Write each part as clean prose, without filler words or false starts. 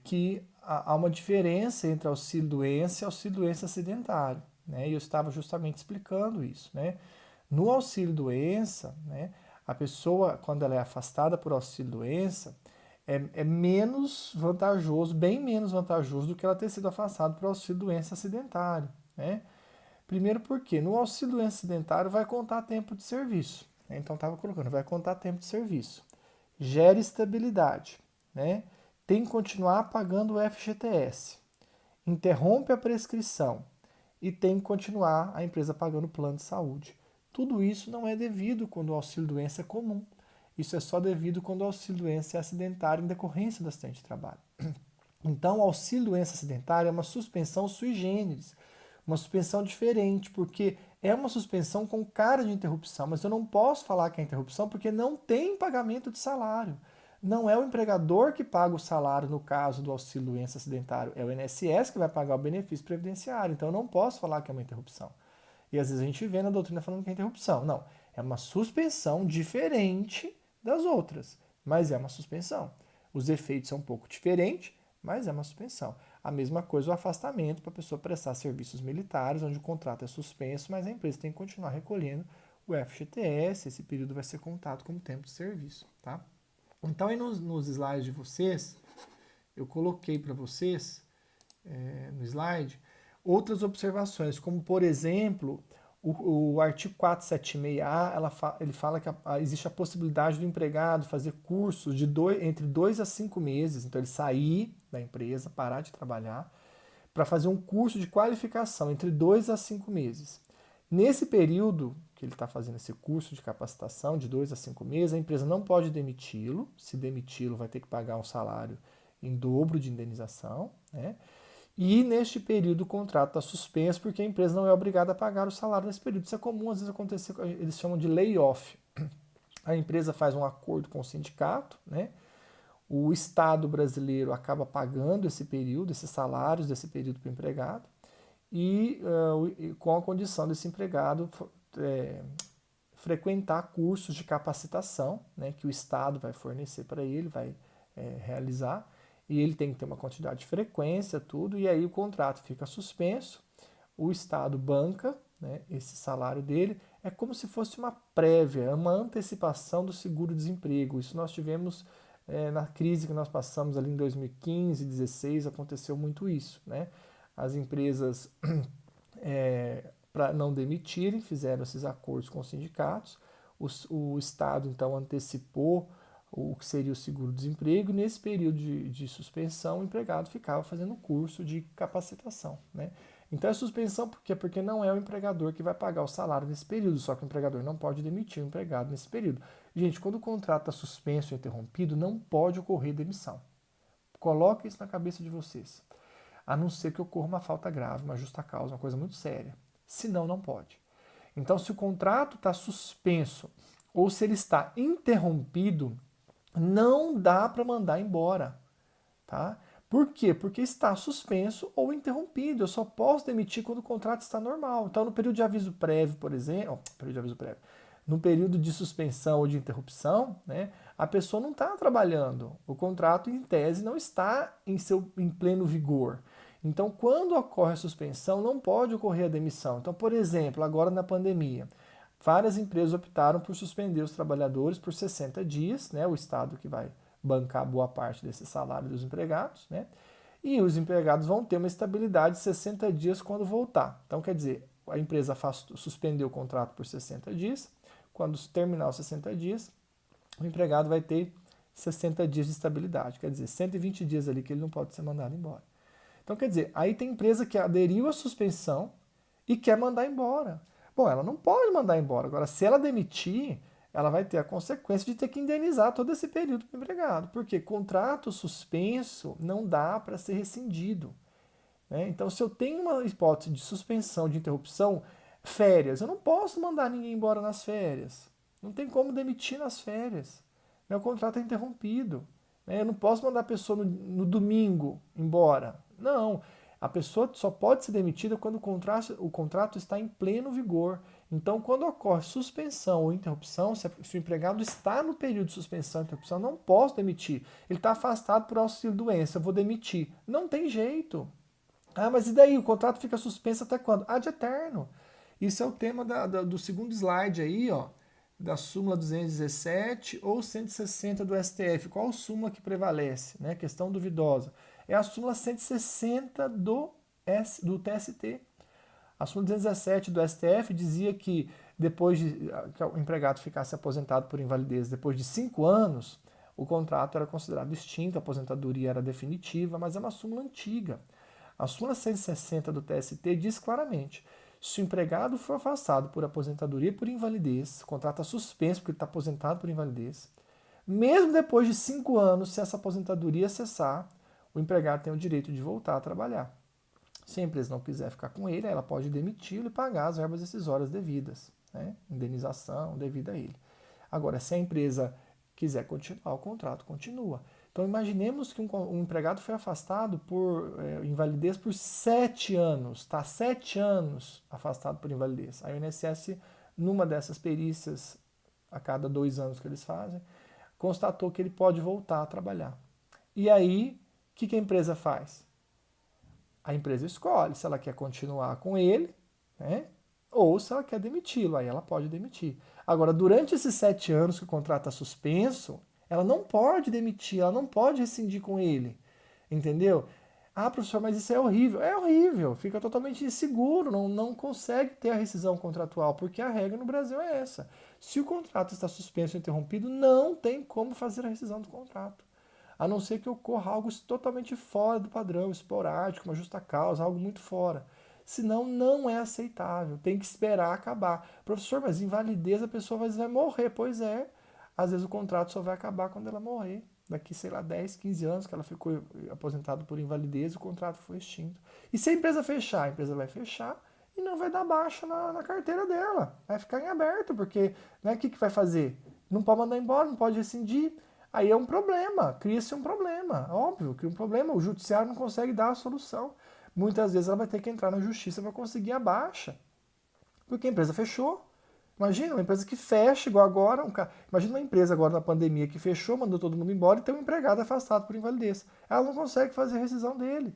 que há uma diferença entre auxílio-doença e auxílio-doença acidentário, né? E eu estava justamente explicando isso, né? No auxílio-doença, né, a pessoa, quando ela é afastada por auxílio-doença, é menos vantajoso, bem menos vantajoso do que ela ter sido afastada por auxílio-doença acidentário, né? Primeiro porque no auxílio-doença acidentário vai contar tempo de serviço, né? Então estava colocando, vai contar tempo de serviço. Gera estabilidade, né? Tem que continuar pagando o FGTS. Interrompe a prescrição e tem que continuar a empresa pagando o plano de saúde. Tudo isso não é devido quando o auxílio-doença é comum. Isso é só devido quando o auxílio-doença é acidentário em decorrência do acidente de trabalho. Então, o auxílio-doença acidentária é uma suspensão sui generis, uma suspensão diferente, porque é uma suspensão com cara de interrupção, mas eu não posso falar que é interrupção porque não tem pagamento de salário. Não é o empregador que paga o salário no caso do auxílio-doença acidentário, é o INSS que vai pagar o benefício previdenciário. Então, eu não posso falar que é uma interrupção. E às vezes a gente vê na doutrina falando que é interrupção. Não, é uma suspensão diferente das outras, mas é uma suspensão. Os efeitos são um pouco diferentes, mas é uma suspensão. A mesma coisa o afastamento para a pessoa prestar serviços militares, onde o contrato é suspenso, mas a empresa tem que continuar recolhendo o FGTS, esse período vai ser contado como tempo de serviço, tá? Então aí nos slides de vocês, eu coloquei para vocês, no slide, outras observações, como por exemplo, o artigo 476A, ele fala que existe a possibilidade do empregado fazer cursos de entre 2 a 5 meses, então ele sair da empresa, parar de trabalhar, para fazer um curso de qualificação entre 2 a 5 meses. Nesse período que ele está fazendo esse curso de capacitação, de 2 a 5 meses, a empresa não pode demiti-lo, se demiti-lo vai ter que pagar um salário em dobro de indenização, né? E neste período o contrato está suspenso porque a empresa não é obrigada a pagar o salário nesse período. Isso é comum, às vezes acontecer, eles chamam de layoff. A empresa faz um acordo com o sindicato, né? O Estado brasileiro acaba pagando esse período, esses salários desse período para o empregado, e com a condição desse empregado frequentar cursos de capacitação, né, que o Estado vai fornecer para ele, vai realizar, e ele tem que ter uma quantidade de frequência, tudo, e aí o contrato fica suspenso, o Estado banca, né, esse salário dele, é como se fosse uma prévia, uma antecipação do seguro-desemprego. Isso nós tivemos na crise que nós passamos ali em 2015, 2016, aconteceu muito isso, né? As empresas, para não demitirem, fizeram esses acordos com os sindicatos, o Estado então antecipou o que seria o seguro-desemprego, e nesse período de suspensão o empregado ficava fazendo curso de capacitação, né? Então é suspensão por quê? Porque não é o empregador que vai pagar o salário nesse período, só que o empregador não pode demitir o empregado nesse período. Gente, quando o contrato está suspenso ou interrompido, não pode ocorrer demissão. Coloque isso na cabeça de vocês. A não ser que ocorra uma falta grave, uma justa causa, uma coisa muito séria. Senão, não pode. Então, se o contrato está suspenso ou se ele está interrompido, não dá para mandar embora, tá? Por quê? Porque está suspenso ou interrompido. Eu só posso demitir quando o contrato está normal. Então, no período de aviso prévio, por exemplo, no período de suspensão ou de interrupção, né, a pessoa não está trabalhando. O contrato, em tese, não está em pleno vigor. Então, quando ocorre a suspensão, não pode ocorrer a demissão. Então, por exemplo, agora na pandemia, várias empresas optaram por suspender os trabalhadores por 60 dias, né, o Estado que vai bancar boa parte desse salário dos empregados, né? E os empregados vão ter uma estabilidade de 60 dias quando voltar. Então, quer dizer, a empresa suspendeu o contrato por 60 dias, quando terminar os 60 dias, o empregado vai ter 60 dias de estabilidade, quer dizer, 120 dias ali que ele não pode ser mandado embora. Então, quer dizer, aí tem empresa que aderiu à suspensão e quer mandar embora. Bom, ela não pode mandar embora. Agora, se ela demitir, ela vai ter a consequência de ter que indenizar todo esse período para o empregado. Porque contrato suspenso não dá para ser rescindido, né? Então, se eu tenho uma hipótese de suspensão, de interrupção, férias, eu não posso mandar ninguém embora nas férias. Não tem como demitir nas férias. Meu contrato é interrompido, né? Eu não posso mandar a pessoa no domingo embora. Não. A pessoa só pode ser demitida quando o contrato está em pleno vigor. Então, quando ocorre suspensão ou interrupção, se o empregado está no período de suspensão ou interrupção, não posso demitir. Ele está afastado por auxílio-doença, eu vou demitir. Não tem jeito. Ah, mas e daí? O contrato fica suspenso até quando? Ad eterno. Isso é o tema do segundo slide aí, ó, da súmula 217 ou 160 do STF. Qual súmula que prevalece? Né? Questão duvidosa. É a súmula 160 do TST. A súmula 217 do STF dizia que depois de que o empregado ficasse aposentado por invalidez depois de 5 anos, o contrato era considerado extinto, a aposentadoria era definitiva, mas é uma súmula antiga. A súmula 160 do TST diz claramente: se o empregado for afastado por aposentadoria e por invalidez, o contrato está suspenso porque ele está aposentado por invalidez, mesmo depois de 5 anos, se essa aposentadoria cessar, o empregado tem o direito de voltar a trabalhar. Se a empresa não quiser ficar com ele, ela pode demiti-lo e pagar as verbas decisórias devidas, né? Indenização devida a ele. Agora, se a empresa quiser continuar, o contrato continua. Então, imaginemos que um empregado foi afastado por invalidez por 7 anos, está 7 anos afastado por invalidez. Aí o INSS, numa dessas perícias, a cada 2 anos que eles fazem, constatou que ele pode voltar a trabalhar. E aí, o que a empresa faz? A empresa escolhe se ela quer continuar com ele, né? Ou se ela quer demiti-lo, aí ela pode demitir. Agora, durante esses 7 anos que o contrato está suspenso, ela não pode demitir, ela não pode rescindir com ele, entendeu? Ah, professor, mas isso é horrível. É horrível, fica totalmente inseguro, não consegue ter a rescisão contratual, porque a regra no Brasil é essa. Se o contrato está suspenso ou interrompido, não tem como fazer a rescisão do contrato. A não ser que ocorra algo totalmente fora do padrão, esporádico, uma justa causa, algo muito fora. Senão, não é aceitável. Tem que esperar acabar. Professor, mas invalidez a pessoa vai morrer. Pois é. Às vezes o contrato só vai acabar quando ela morrer. Daqui, sei lá, 10, 15 anos que ela ficou aposentada por invalidez, o contrato foi extinto. E se a empresa fechar? A empresa vai fechar e não vai dar baixa na carteira dela. Vai ficar em aberto, porque o que vai fazer? Não pode mandar embora, não pode rescindir. Aí é um problema, cria-se um problema, óbvio, cria um problema, o judiciário não consegue dar a solução. Muitas vezes ela vai ter que entrar na justiça para conseguir a baixa, porque a empresa fechou. Imagina uma empresa que fecha, igual agora, imagina uma empresa agora na pandemia que fechou, mandou todo mundo embora e tem um empregado afastado por invalidez. Ela não consegue fazer a rescisão dele.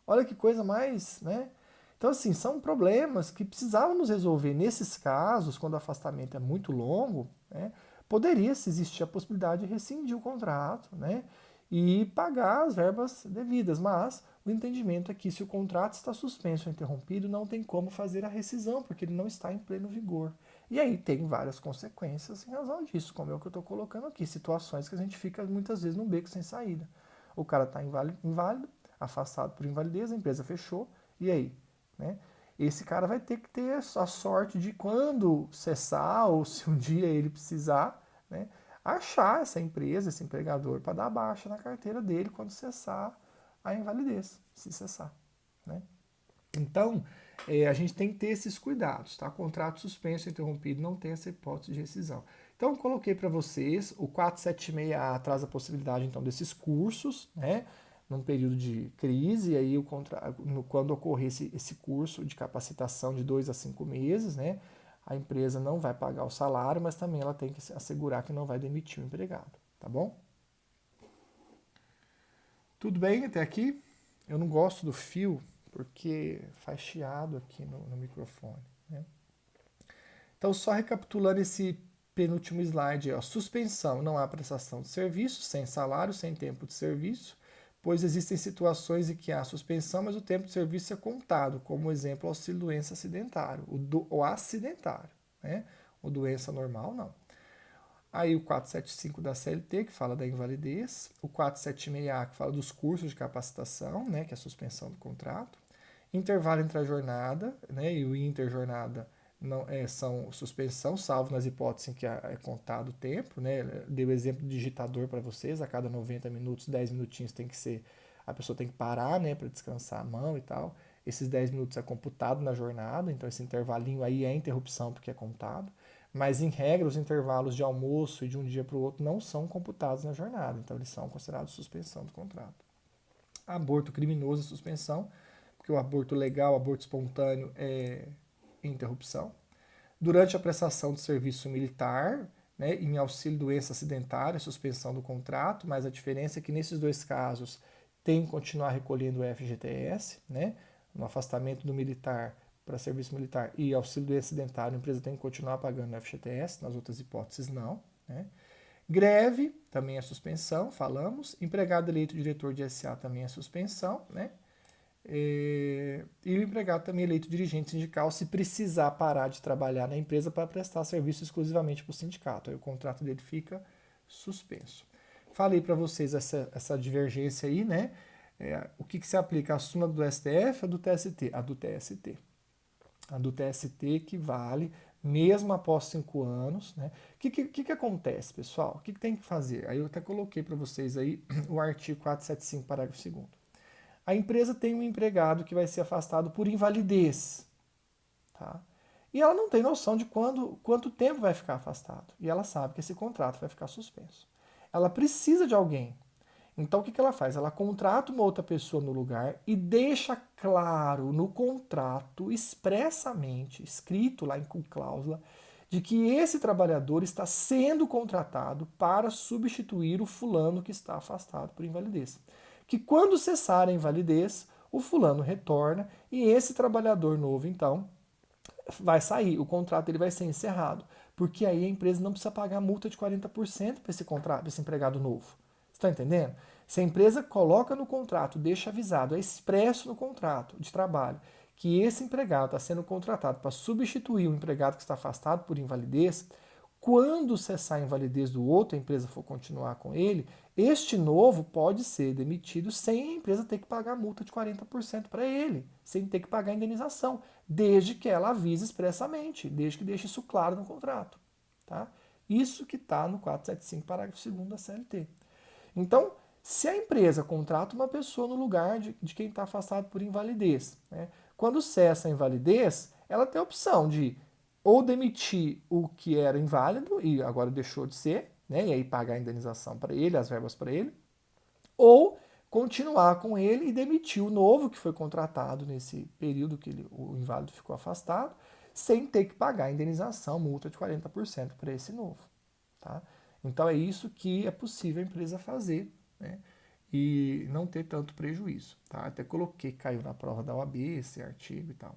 Olha que coisa mais, né? Então, assim, são problemas que precisávamos resolver. Nesses casos, quando o afastamento é muito longo, né, poderia-se existir a possibilidade de rescindir o contrato, né, e pagar as verbas devidas. Mas o entendimento é que se o contrato está suspenso ou interrompido, não tem como fazer a rescisão, porque ele não está em pleno vigor. E aí tem várias consequências em razão disso, como é o que eu estou colocando aqui, situações que a gente fica muitas vezes num beco sem saída. O cara está inválido, afastado por invalidez, a empresa fechou, e aí? Né? Esse cara vai ter que ter a sorte de, quando cessar, ou se um dia ele precisar, né, achar essa empresa, esse empregador, para dar baixa na carteira dele quando cessar a invalidez, se cessar. Né? Então, a gente tem que ter esses cuidados, tá? Contrato suspenso, interrompido, não tem essa hipótese de rescisão. Então, eu coloquei para vocês, o 476A traz a possibilidade, então, desses cursos, né? Num período de crise, e aí quando ocorrer esse curso de capacitação de 2 a 5 meses, né? A empresa não vai pagar o salário, mas também ela tem que assegurar que não vai demitir o empregado, tá bom? Tudo bem até aqui? Eu não gosto do fio, porque faz chiado aqui no microfone. Né? Então, só recapitulando esse penúltimo slide, ó, suspensão: não há prestação de serviço, sem salário, sem tempo de serviço, pois existem situações em que há suspensão, mas o tempo de serviço é contado, como exemplo, auxílio-doença acidentário, o acidentário, né? O doença normal, não. Aí o 475 da CLT, que fala da invalidez, o 476A, que fala dos cursos de capacitação, né, que é a suspensão do contrato, intervalo entre a jornada, né, e o interjornada não são suspensão, salvo nas hipóteses em que é contado o tempo, né, dei o exemplo do digitador para vocês, a cada 90 minutos, 10 minutinhos tem que ser, a pessoa tem que parar, né, para descansar a mão e tal, esses 10 minutos é computado na jornada, então esse intervalinho aí é interrupção porque é contado, mas em regra os intervalos de almoço e de um dia para o outro não são computados na jornada, então eles são considerados suspensão do contrato. Aborto criminoso é suspensão, porque o aborto legal, o aborto espontâneo é interrupção. durante a prestação de serviço militar, né, em auxílio doença acidentária, suspensão do contrato, mas a diferença é que nesses dois casos tem que continuar recolhendo o FGTS, né, no afastamento do militar para serviço militar e auxílio doença acidentário, a empresa tem que continuar pagando o FGTS, nas outras hipóteses não, né. Greve também é suspensão, falamos. Empregado eleito diretor de SA também é suspensão, né? E o empregado também eleito dirigente sindical se precisar parar de trabalhar na empresa para prestar serviço exclusivamente para o sindicato. Aí o contrato dele fica suspenso. Falei para vocês essa divergência aí, né? O que se aplica? A súmula do STF ou do TST? A do TST. A do TST que vale mesmo após 5 anos, né? O que acontece, pessoal? O que tem que fazer? Aí eu até coloquei para vocês aí o artigo 475, parágrafo 2º. A empresa tem um empregado que vai ser afastado por invalidez, tá? E ela não tem noção de quanto tempo vai ficar afastado. E ela sabe que esse contrato vai ficar suspenso. Ela precisa de alguém. Então o que ela faz? Ela contrata uma outra pessoa no lugar e deixa claro no contrato, expressamente, escrito lá com cláusula, de que esse trabalhador está sendo contratado para substituir o fulano que está afastado por invalidez. Que quando cessar a invalidez, o fulano retorna e esse trabalhador novo, então, vai sair, o contrato ele vai ser encerrado, porque aí a empresa não precisa pagar multa de 40% para esse contrato, para esse empregado novo. Está entendendo? Se a empresa coloca no contrato, deixa avisado, é expresso no contrato de trabalho, que esse empregado está sendo contratado para substituir o empregado que está afastado por invalidez, quando cessar a invalidez do outro, a empresa for continuar com ele, este novo pode ser demitido sem a empresa ter que pagar multa de 40% para ele, sem ter que pagar indenização, desde que ela avise expressamente, desde que deixe isso claro no contrato. Tá? Isso que está no 475, parágrafo 2º da CLT. Então, se a empresa contrata uma pessoa no lugar de quem está afastado por invalidez, né, quando cessa a invalidez, ela tem a opção de ou demitir o que era inválido e agora deixou de ser, né, e aí pagar a indenização para ele, as verbas para ele, ou continuar com ele e demitir o novo que foi contratado nesse período que o inválido ficou afastado, sem ter que pagar a indenização, multa de 40% para esse novo. Tá? Então é isso que é possível a empresa fazer, né, e não ter tanto prejuízo. Tá? Até coloquei, caiu na prova da OAB esse artigo e tal.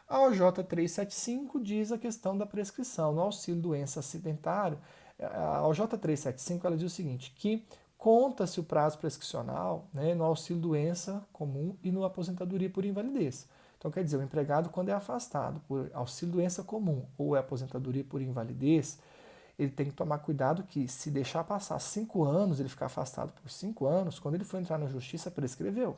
A OJ 375 diz a questão da prescrição. No auxílio doença acidentário, a OJ 375 ela diz o seguinte, que conta-se o prazo prescricional, né, no auxílio doença comum e no aposentadoria por invalidez. Então, quer dizer, o empregado, quando é afastado por auxílio doença comum ou é aposentadoria por invalidez, ele tem que tomar cuidado que, se deixar passar 5 anos, ele ficar afastado por 5 anos, quando ele for entrar na justiça, prescreveu.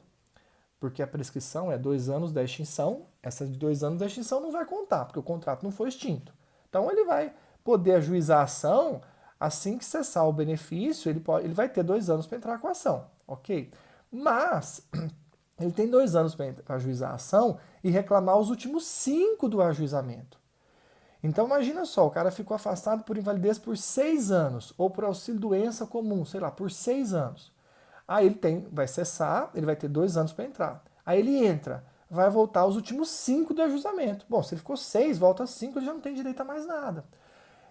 Porque a prescrição é 2 anos da extinção, essa de 2 anos da extinção não vai contar, porque o contrato não foi extinto. Então ele vai poder ajuizar a ação assim que cessar o benefício, ele vai ter 2 anos para entrar com a ação, ok? Mas ele tem 2 anos para ajuizar a ação e reclamar os últimos 5 do ajuizamento. Então imagina só, o cara ficou afastado por invalidez por 6 anos, ou por auxílio doença comum, sei lá, por 6 anos. Aí ele vai cessar, ele vai ter 2 anos para entrar. Aí ele entra, vai voltar os últimos 5 do ajuizamento. Bom, se ele ficou 6, volta 5, ele já não tem direito a mais nada.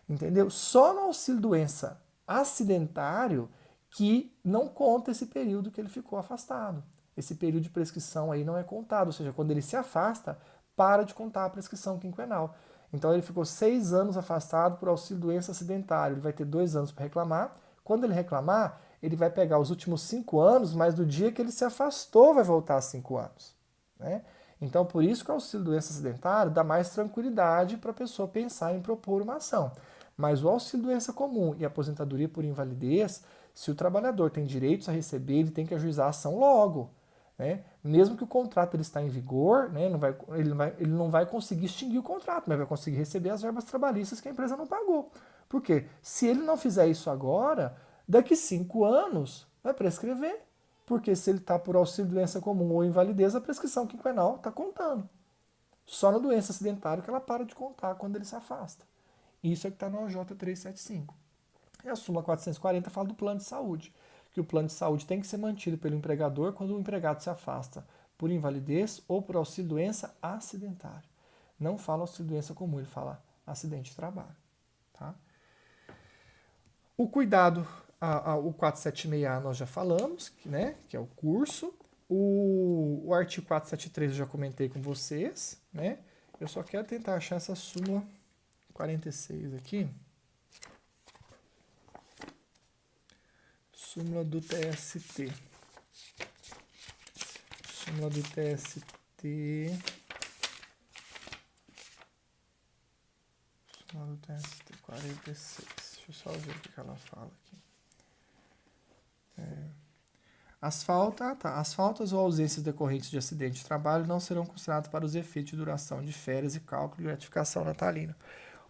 Entendeu? Só no auxílio doença acidentário que não conta esse período que ele ficou afastado. Esse período de prescrição aí não é contado, ou seja, quando ele se afasta, para de contar a prescrição quinquenal. Então ele ficou 6 anos afastado por auxílio doença acidentário, ele vai ter 2 anos para reclamar. Quando ele reclamar, ele vai pegar os últimos 5 anos, mas do dia que ele se afastou vai voltar a 5 anos. Né? Então, por isso que o auxílio doença acidentário dá mais tranquilidade para a pessoa pensar em propor uma ação. Mas o auxílio doença comum e a aposentadoria por invalidez, se o trabalhador tem direitos a receber, ele tem que ajuizar a ação logo. Né? Mesmo que o contrato ele está em vigor, né, ele não vai conseguir extinguir o contrato, mas vai conseguir receber as verbas trabalhistas que a empresa não pagou. Por quê? Se ele não fizer isso agora, daqui 5 anos vai prescrever. Porque se ele está por auxílio doença comum ou invalidez, a prescrição quinquenal está contando. Só na doença acidentária que ela para de contar quando ele se afasta. Isso é que está no OJ 375. E a súmula 440 fala do plano de saúde, que o plano de saúde tem que ser mantido pelo empregador quando o empregado se afasta por invalidez ou por auxílio doença acidentário. Não fala auxílio doença comum, ele fala acidente de trabalho. Tá? O cuidado, o 476A nós já falamos, né, que é o curso. O artigo 473 eu já comentei com vocês, né? Eu só quero tentar achar essa súmula 46 aqui. Súmula do TST. Súmula do TST. Súmula do TST 46. Deixa eu só ver o que ela fala aqui. As faltas ou ausências decorrentes de acidente de trabalho não serão consideradas para os efeitos de duração de férias e cálculo de gratificação natalina.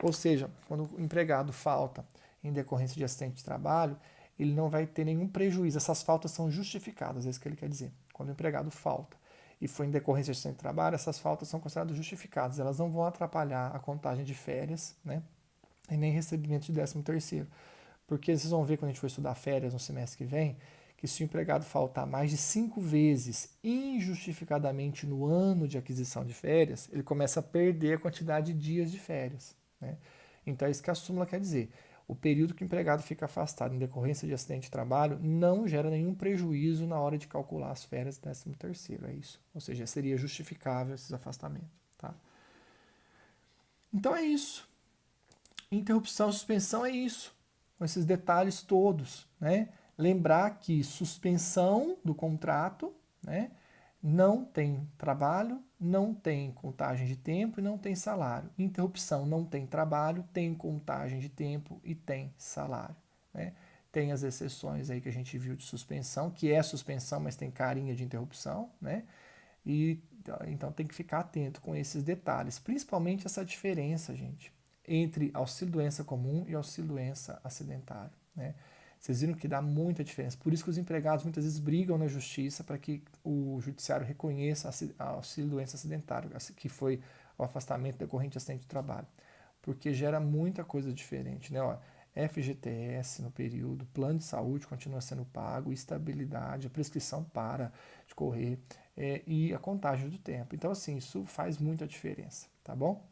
Ou seja, quando o empregado falta em decorrência de acidente de trabalho, ele não vai ter nenhum prejuízo. Essas faltas são justificadas, é isso que ele quer dizer. Quando o empregado falta e foi em decorrência de acidente de trabalho, essas faltas são consideradas justificadas. Elas não vão atrapalhar a contagem de férias, né? E nem recebimento de 13º. Porque vocês vão ver quando a gente for estudar férias no semestre que vem, que se o empregado faltar mais de 5 vezes injustificadamente no ano de aquisição de férias, ele começa a perder a quantidade de dias de férias. Né? Então é isso que a súmula quer dizer. O período que o empregado fica afastado em decorrência de acidente de trabalho não gera nenhum prejuízo na hora de calcular as férias do 13º, é isso. Ou seja, seria justificável esses afastamentos. Tá? Então é isso. Interrupção, suspensão é isso. Com esses detalhes todos, né? Lembrar que suspensão do contrato, né, não tem trabalho, não tem contagem de tempo e não tem salário. Interrupção não tem trabalho, tem contagem de tempo e tem salário. Né? Tem as exceções aí que a gente viu de suspensão, que é suspensão, mas tem carinha de interrupção, né? E então tem que ficar atento com esses detalhes, principalmente essa diferença, gente, entre auxílio-doença comum e auxílio-doença acidentário, né? Vocês viram que dá muita diferença. Por isso que os empregados muitas vezes brigam na justiça para que o judiciário reconheça a auxílio-doença acidentário, que foi o afastamento decorrente de acidente de trabalho. Porque gera muita coisa diferente, né? Ó, FGTS no período, plano de saúde continua sendo pago, estabilidade, a prescrição para de correr e a contagem do tempo. Então, assim, isso faz muita diferença, tá bom?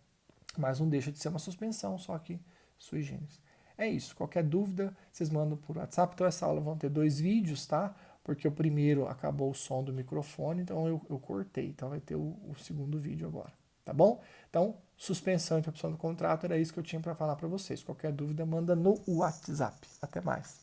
Mas não deixa de ser uma suspensão, só que sui generis. É isso. Qualquer dúvida, vocês mandam por WhatsApp. Então, essa aula vão ter 2 vídeos, tá? Porque o primeiro acabou o som do microfone, então eu cortei. Então, vai ter o segundo vídeo agora, tá bom? Então, suspensão e interrupção do contrato, era isso que eu tinha para falar para vocês. Qualquer dúvida, manda no WhatsApp. Até mais.